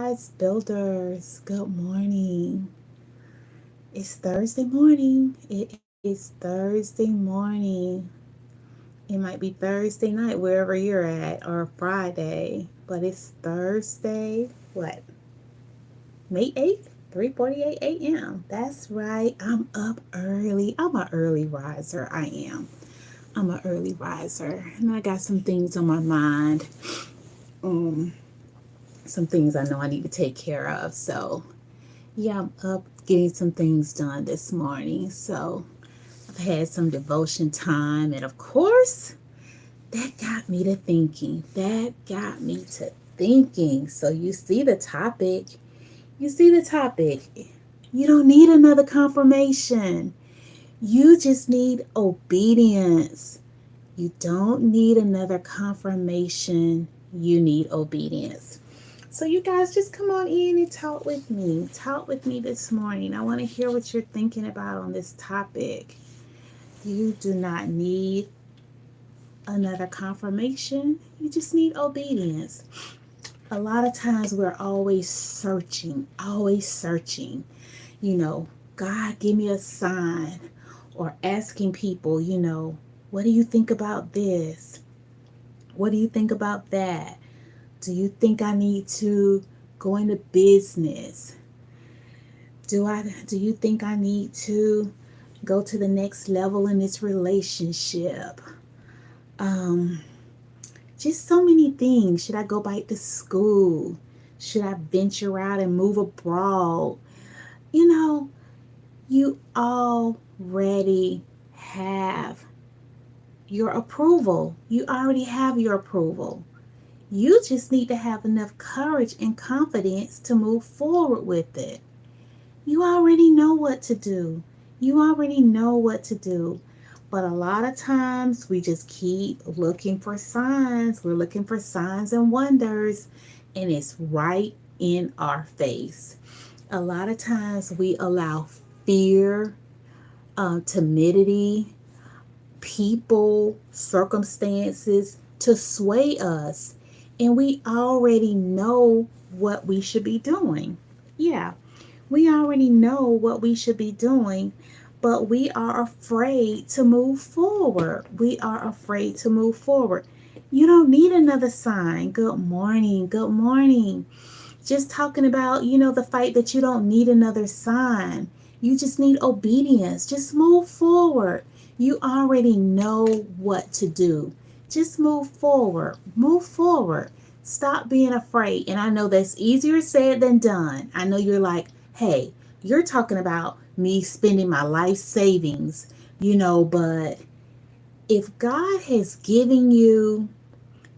guys, builders. Good morning. It's Thursday morning. It is Thursday morning. It might be Thursday night wherever you're at or Friday, but it's Thursday. What? May 8th, 3:48 a.m. That's right. I'm up early. I'm an early riser. I am. I'm an early riser, and I got some things on my mind. Um, some things I know I need to take care of. So yeah, I'm up getting some things done this morning. So I've had some devotion time, and of course, that got me to thinking. That got me to thinking. So you see the topic. You see the topic. You don't need another confirmation. You just need obedience. You don't need another confirmation. You need obedience. So, you guys, just come on in and talk with me. Talk with me this morning. I want to hear what you're thinking about on this topic. You do not need another confirmation, you just need obedience. A lot of times we're always searching, always searching. You know, God, give me a sign, or asking people, what do you think about this? What do you think about that? Do you think I need to go into business? Do you think I need to go to the next level in this relationship? Um, just so many things. Should I go back to school? Should I venture out and move abroad? You know, you already have your approval. You already have your approval. You just need to have enough courage and confidence to move forward with it. You already know what to do. You already know what to do. But a lot of times we just keep looking for signs. We're looking for signs and wonders, and it's right in our face. A lot of times we allow fear, timidity, people, circumstances to sway us, and we already know what we should be doing. Yeah, we already know what we should be doing, but we are afraid to move forward. We are afraid to move forward. You don't need another sign. Good morning. Good morning. Just talking about, the fact that you don't need another sign. You just need obedience. Just move forward. You already know what to do. Just move forward. Move forward. Stop being afraid. And I know that's easier said than done. I know you're like, hey, you're talking about me spending my life savings, but if God has given you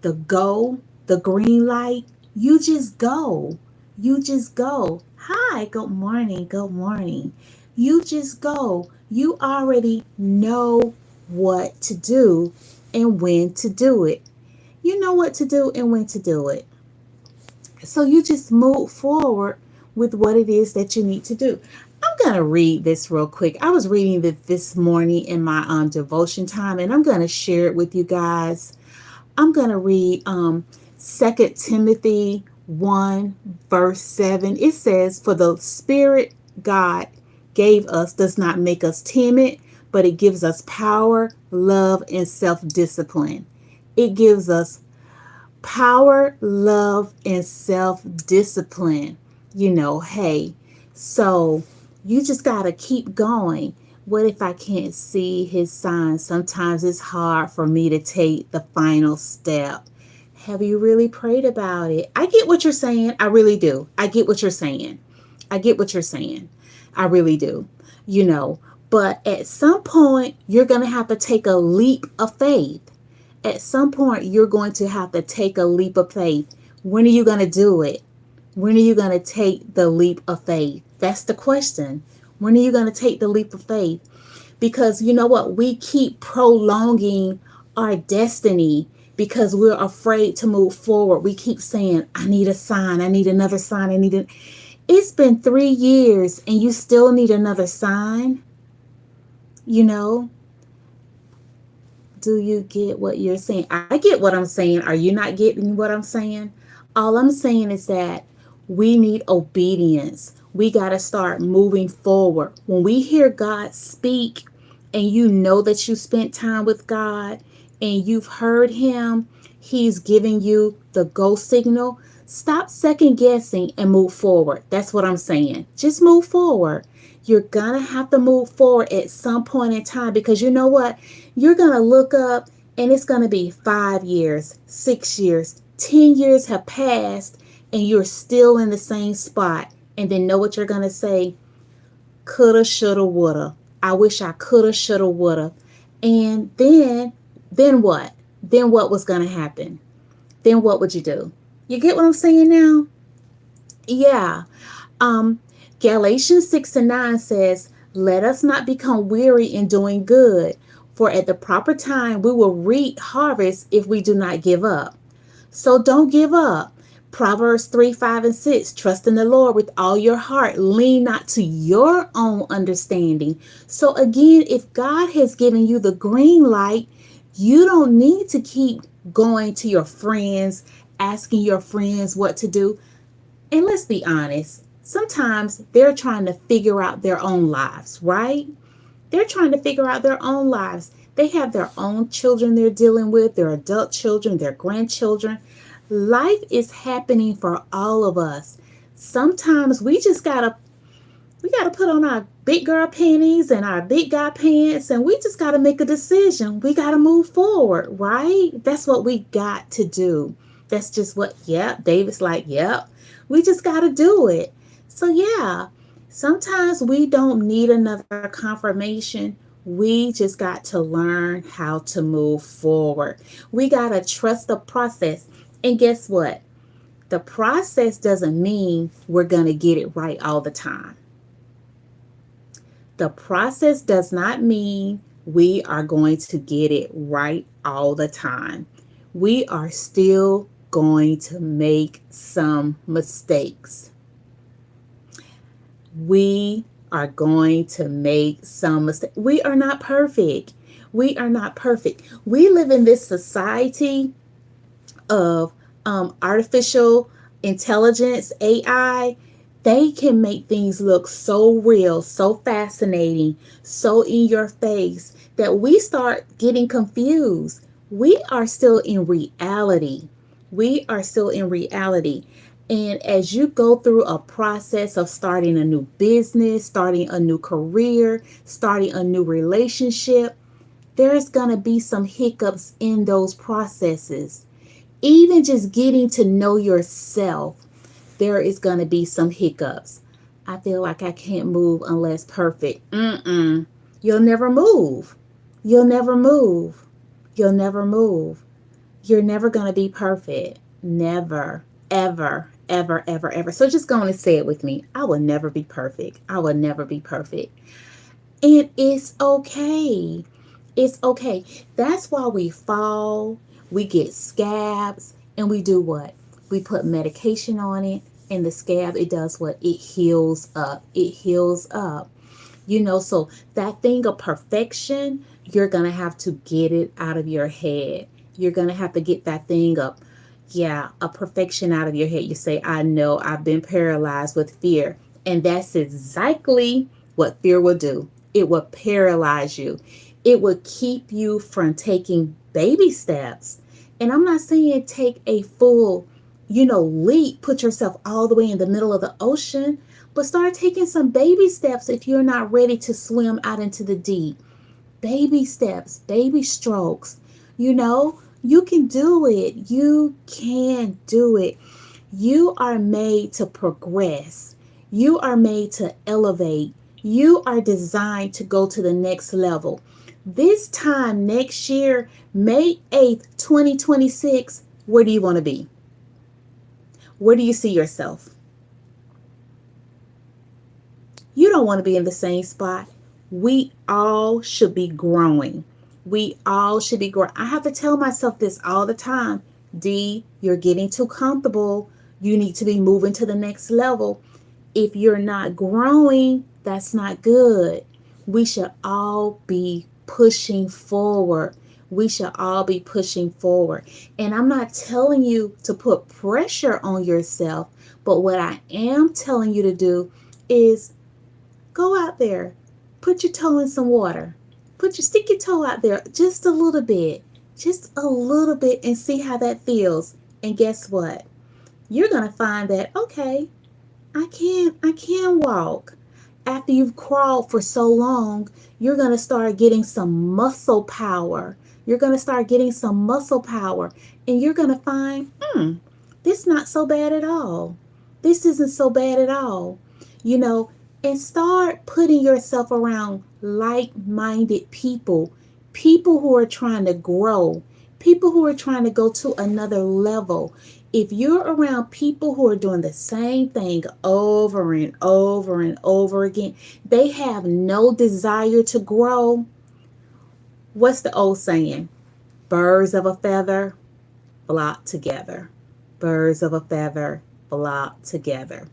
the go, the green light, you just go. You just go. Hi, good morning, good morning. You just go. You already know what to do and when to do it. You know what to do and when to do it. So you just move forward with what it is that you need to do. I'm going to read this real quick. I was reading it this morning in my devotion time, and I'm going to share it with you guys. I'm going to read 2 Timothy 1, verse 7. It says, "For the Spirit God gave us does not make us timid, but it gives us power, love, and self discipline." It gives us power, love, and self discipline. Hey, so you just got to keep going. What if I can't see his signs? Sometimes it's hard for me to take the final step. Have you really prayed about it? I get what you're saying. I really do. I get what you're saying. I get what you're saying. I really do. You know, but at some point, you're going to have to take a leap of faith. At some point, you're going to have to take a leap of faith. When are you going to do it? When are you going to take the leap of faith? That's the question. When are you going to take the leap of faith? Because you know what? We keep prolonging our destiny because we're afraid to move forward. We keep saying, I need a sign. I need another sign. It's been 3 years and you still need another sign. You know, do you get what you're saying? I get what I'm saying. Are you not getting what I'm saying? All I'm saying is that We need obedience. We got to start moving forward. When we hear God speak and you know that you spent time with God and you've heard Him, He's giving you the go signal. Stop second guessing and move forward. That's what I'm saying. Just move forward. You're going to have to move forward at some point in time because you know what? You're going to look up and it's going to be 5 years, 6 years, 10 years have passed and you're still in the same spot. And then know what you're going to say? Coulda, shoulda, woulda. I wish I coulda, shoulda, woulda. And then what? Then what was going to happen? Then what would you do? You get what I'm saying now? Yeah. Um, Galatians 6 and 9 says, let us not become weary in doing good, for at the proper time we will reap harvest if we do not give up. So don't give up. Proverbs 3, 5, and 6. Trust in the Lord with all your heart. Lean not to your own understanding. So again, if God has given you the green light, you don't need to keep going to your friends, asking your friends what to do. And let's be honest, sometimes they're trying to figure out their own lives, right? They're trying to figure out their own lives. They have their own children they're dealing with, their adult children, their grandchildren. Life is happening for all of us. Sometimes we gotta put on our big girl panties and our big guy pants and we just gotta make a decision. We gotta move forward, right? That's what we got to do. That's just what, yep, David's like, yep, we just gotta do it. So yeah, sometimes we don't need another confirmation. We just got to learn how to move forward. We gotta trust the process. And guess what? The process doesn't mean we're gonna get it right all the time. The process does not mean we are going to get it right all the time. We are still going to make some mistakes. We are going to make some mistakes. We are not perfect. We are not perfect. We live in this society of artificial intelligence, AI. They can make things look so real, so fascinating, so in your face that we start getting confused. We are still in reality. We are still in reality. And as you go through a process of starting a new business, starting a new career, starting a new relationship, there's going to be some hiccups in those processes. Even just getting to know yourself, there is going to be some hiccups. I feel like I can't move unless perfect. Mm-mm. You'll never move. You'll never move. You'll never move. You're never going to be perfect. Never, ever, ever, ever, ever. So just go on and say it with me. I will never be perfect. I will never be perfect. And it's okay. It's okay. That's why we fall, we get scabs, and we do what? We put medication on it, and the scab, it does what? It heals up. It heals up. So that thing of perfection, you're going to have to get it out of your head. You're going to have to get that thing up. Yeah, a perfection out of your head. You say, I know I've been paralyzed with fear. And that's exactly what fear will do. It will paralyze you. It will keep you from taking baby steps. And I'm not saying take a full, leap, put yourself all the way in the middle of the ocean, but start taking some baby steps if you're not ready to swim out into the deep. Baby steps, baby strokes. You can do it. You can do it. You are made to progress. You are made to elevate. You are designed to go to the next level. This time next year, May 8th, 2026, where do you want to be? Where do you see yourself? You don't want to be in the same spot. We all should be growing. We all should be growing. I have to tell myself this all the time. D, you're getting too comfortable. You need to be moving to the next level. If you're not growing, that's not good. We should all be pushing forward. We should all be pushing forward. And I'm not telling you to put pressure on yourself, but what I am telling you to do is go out there, put your toe in some water, stick your toe out there just a little bit, and see how that feels. And guess what? You're gonna find that okay, I can walk. After you've crawled for so long, you're going to start getting some muscle power. You're going to start getting some muscle power, and you're going to find, this not so bad at all. This isn't so bad at all. You know, and start putting yourself around like-minded people, people who are trying to grow, people who are trying to go to another level. If you're around people who are doing the same thing over and over and over again, they have no desire to grow. What's the old saying? Birds of a feather flock together. Birds of a feather flock together.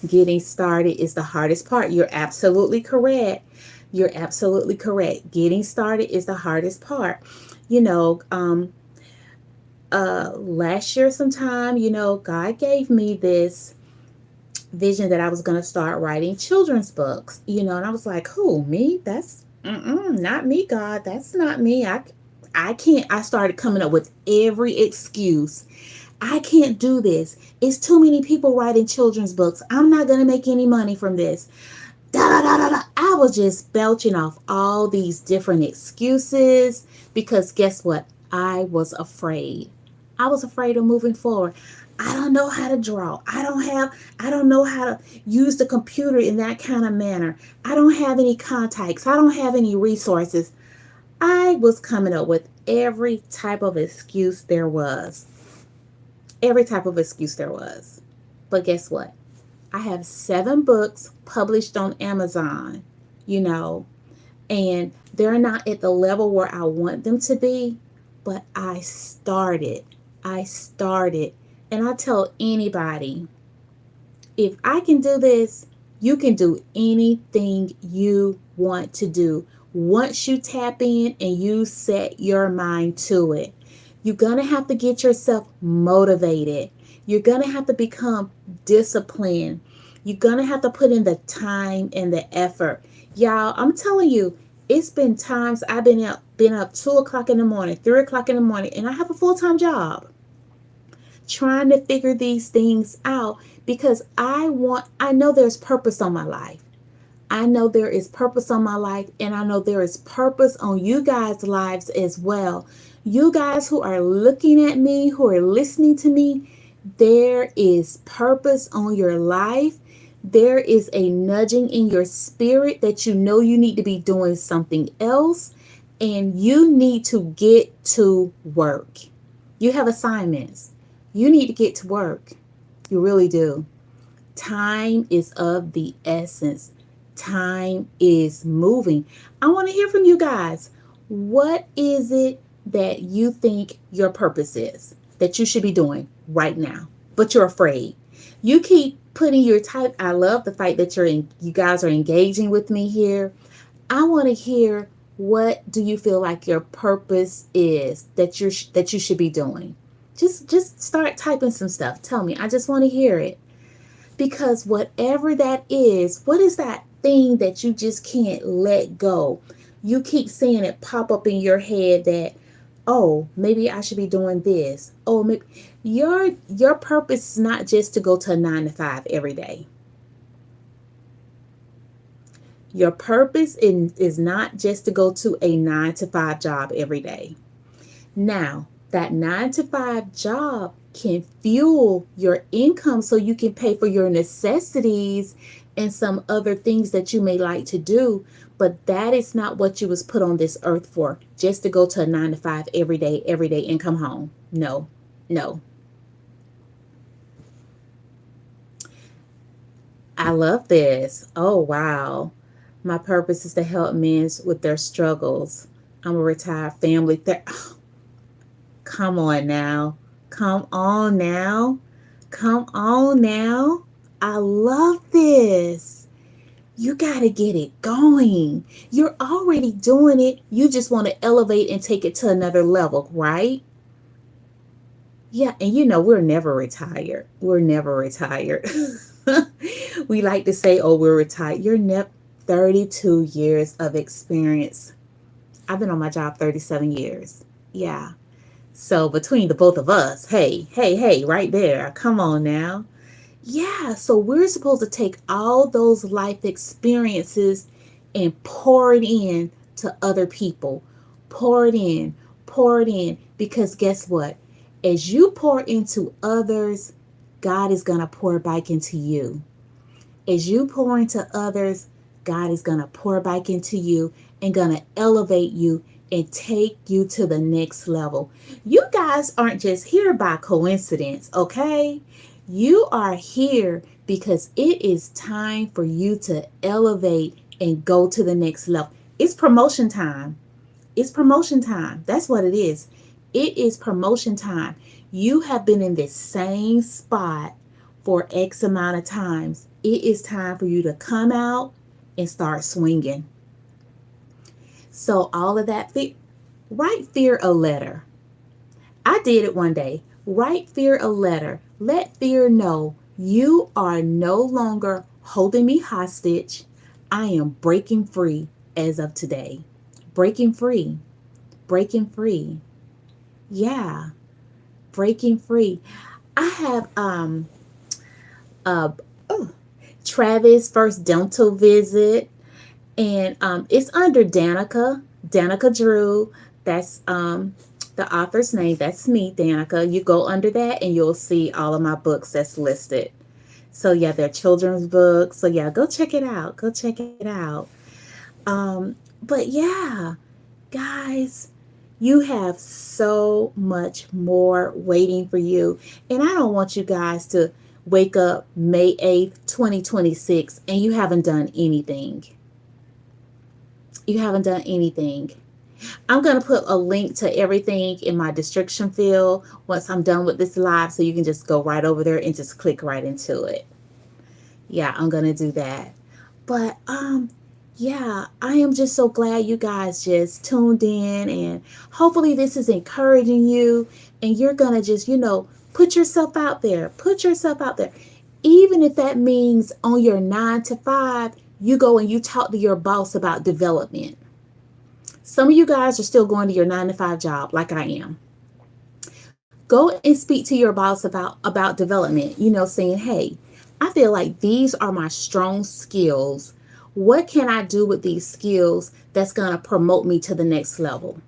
Getting started is the hardest part. You're absolutely correct. You're absolutely correct. Getting started is the hardest part. You know, last year sometime, God gave me this vision that I was going to start writing children's books, and I was like, who, me? That's not me, God. That's not me. I can't. I started coming up with every excuse. I can't do this. It's too many people writing children's books. I'm not going to make any money from this. Da, da, da, da, da. I was just belching off all these different excuses because guess what? I was afraid. I was afraid of moving forward. I don't know how to draw. I don't know how to use the computer in that kind of manner. I don't have any contacts. I don't have any resources. I was coming up with every type of excuse there was. Every type of excuse there was. But guess what? I have 7 books published on Amazon, you know, and they're not at the level where I want them to be, but I started. I started. And I tell anybody, if I can do this, you can do anything you want to do. Once you tap in and you set your mind to it, you're going to have to get yourself motivated. You're going to have to become disciplined. You're going to have to put in the time and the effort. Y'all, I'm telling you, it's been times I've been up 2 o'clock in the morning, 3 o'clock in the morning, and I have a full-time job trying to figure these things out because I know there's purpose on my life. I know there is purpose on my life, and I know there is purpose on you guys' lives as well. You guys who are looking at me, who are listening to me, there is purpose on your life. There is a nudging in your spirit that you know you need to be doing something else, and you need to get to work. You have assignments. You need to get to work. You really do. Time is of the essence. Time is moving. I want to hear from you guys. What is it that you think your purpose is that you should be doing right now, but you're afraid? You keep putting your type. I love the fact that you guys are engaging with me here. I want to hear, what do you feel like your purpose is that you should be doing? Just start typing some stuff. Tell me. I just want to hear it. Because whatever that is, what is that thing that you just can't let go? You keep seeing it pop up in your head that, oh, maybe I should be doing this. Oh, maybe your purpose is not just to go to a 9 to 5 every day. Your purpose is not just to go to a 9 to 5 job every day. Now, that 9 to 5 job can fuel your income so you can pay for your necessities and some other things that you may like to do. But that is not what you was put on this earth for, just to go to a 9 to 5 every day, and come home. No, no. I love this. Oh, wow. My purpose is to help men with their struggles. I'm a retired family therapist. Come on now. Come on now. Come on now. I love this. You got to get it going. You're already doing it. You just want to elevate and take it to another level, right? Yeah, and we're never retired. We're never retired. We like to say, oh, we're retired. You're 32 years of experience. I've been on my job 37 years. Yeah. So between the both of us, hey, hey, hey, right there. Come on now. Yeah, so we're supposed to take all those life experiences and pour it in to other people. Pour it in, pour it in. Because guess what? As you pour into others, God is going to pour back into you. As you pour into others, God is going to pour back into you and going to elevate you and take you to the next level. You guys aren't just here by coincidence, okay? You are here because it is time for you to elevate and go to the next level. It's promotion time. It's promotion time. That's what it is. It is promotion time. You have been in this same spot for X amount of times. It is time for you to come out and start swinging. So, all of that, write fear a letter. I did it one day. Write fear a letter. Let fear know you are no longer holding me hostage. I am breaking free as of today. Breaking free. Breaking free. Yeah, breaking free. I have uh oh, Travis' first dental visit, and it's under Danica Drew. That's the author's name. That's me, Danica. You go under that, and you'll see all of my books that's listed. So yeah, they're children's books. So yeah, go check it out. Go check it out. But yeah, guys, you have so much more waiting for you. And I don't want you guys to wake up May 8th, 2026, and you haven't done anything. You haven't done anything. I'm going to put a link to everything in my description field once I'm done with this live so you can just go right over there and just click right into it. Yeah, I'm going to do that. But yeah, I am just so glad you guys just tuned in, and hopefully this is encouraging you, and you're going to just, put yourself out there. Put yourself out there. Even if that means on your 9 to 5, you go and you talk to your boss about development. Some of you guys are still going to your 9 to 5 job like I am. Go and speak to your boss about development, saying, hey, I feel like these are my strong skills. What can I do with these skills that's going to promote me to the next level?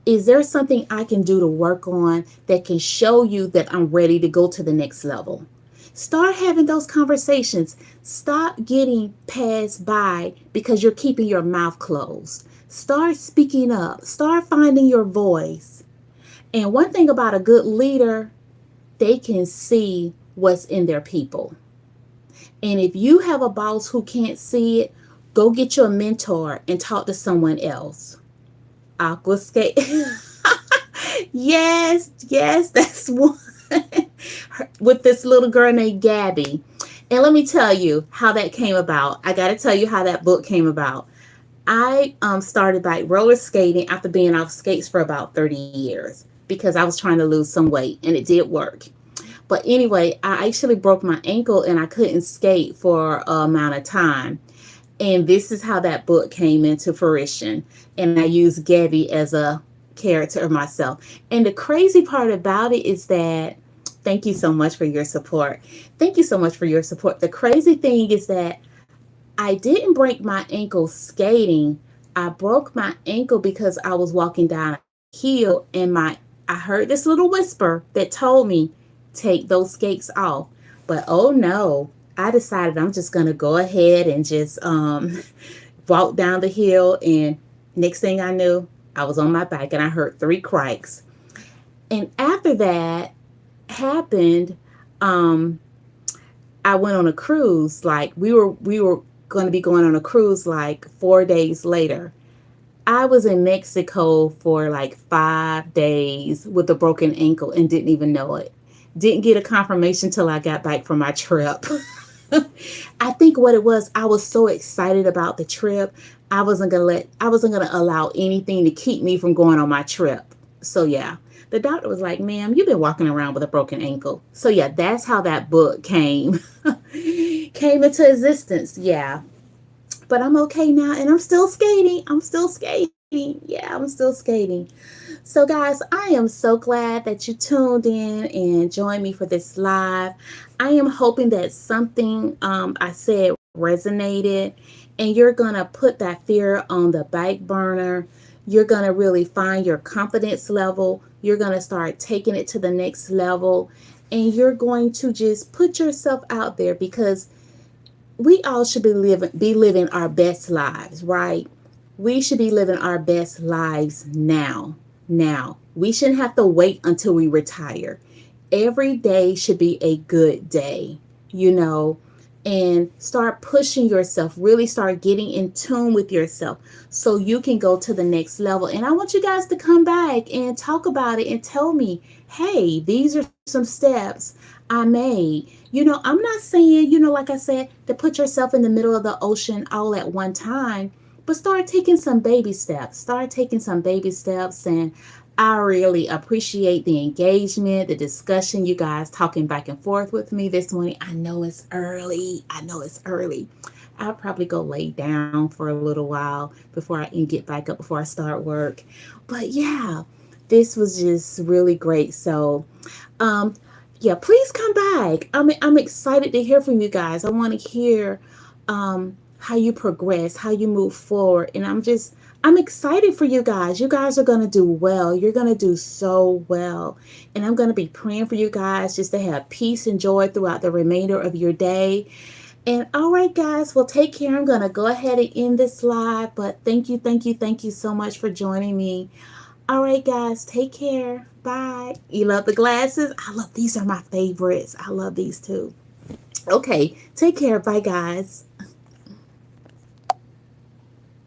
Is there something I can do to work on that can show you that I'm ready to go to the next level? Start having those conversations. Stop getting passed by because you're keeping your mouth closed. Start speaking up. Start finding your voice. And one thing about a good leader, they can see what's in their people. And if you have a boss who can't see it, go get your mentor and talk to someone else. Aqua skate. Yes, that's one. With this little girl named Gabby. And let me tell you how that came about. I got to tell you how that book came about. I started by roller skating after being off skates for about 30 years because I was trying to lose some weight, and it did work. But anyway, I actually broke my ankle and I couldn't skate for an amount of time. And this is how that book came into fruition. And I used Gabby as a character of myself. And the crazy part about it is that, thank you so much for your support. Thank you so much for your support. The crazy thing is that I didn't break my ankle skating. I broke my ankle because I was walking down a hill, and I heard this little whisper that told me, take those skates off. But oh no, I decided I'm just going to go ahead and just walk down the hill. And next thing I knew, I was on my bike and I heard 3 cracks. And after that happened, I went on a cruise. Like we were going to be going on a cruise like 4 days later. I was in Mexico for like 5 days with a broken ankle and didn't even know it. Didn't get a confirmation till I got back from my trip. I think what it was, I was so excited about the trip. I wasn't gonna allow anything to keep me from going on my trip. So yeah. The doctor was like, ma'am, you've been walking around with a broken ankle. So yeah, that's how that book came came into existence. Yeah. But I'm okay now and I'm still skating. I'm still skating. Yeah, I'm still skating. So, guys, I am so glad that you tuned in and joined me for this live. I am hoping that something I said resonated and you're going to put that fear on the back burner. You're going to really find your confidence level. You're going to start taking it to the next level. And you're going to just put yourself out there because we all should be living our best lives, right? We should be living our best lives now. Now. We shouldn't have to wait until we retire. Every day should be a good day, you know, and start pushing yourself, really start getting in tune with yourself so you can go to the next level. And I want you guys to come back and talk about it and tell me, hey, these are some steps I made. I'm not saying, like I said, to put yourself in the middle of the ocean all at one time, but start taking some baby steps. Start taking some baby steps. And I really appreciate the engagement, the discussion, you guys talking back and forth with me this morning. I know it's early. I know it's early. I'll probably go lay down for a little while before I can get back up before I start work. But yeah, this was just really great. So, um, yeah, please come back. I'm excited to hear from you guys. I want to hear how you progress, how you move forward, and I'm excited for you guys. You guys are gonna do well. You're gonna do so well, and I'm gonna be praying for you guys just to have peace and joy throughout the remainder of your day. And all right, guys, well, take care. I'm gonna go ahead and end this live, but thank you, thank you, thank you so much for joining me. All right, guys, take care. Bye. You love the glasses? I love these are my favorites. I love these too. Okay, take care. Bye, guys.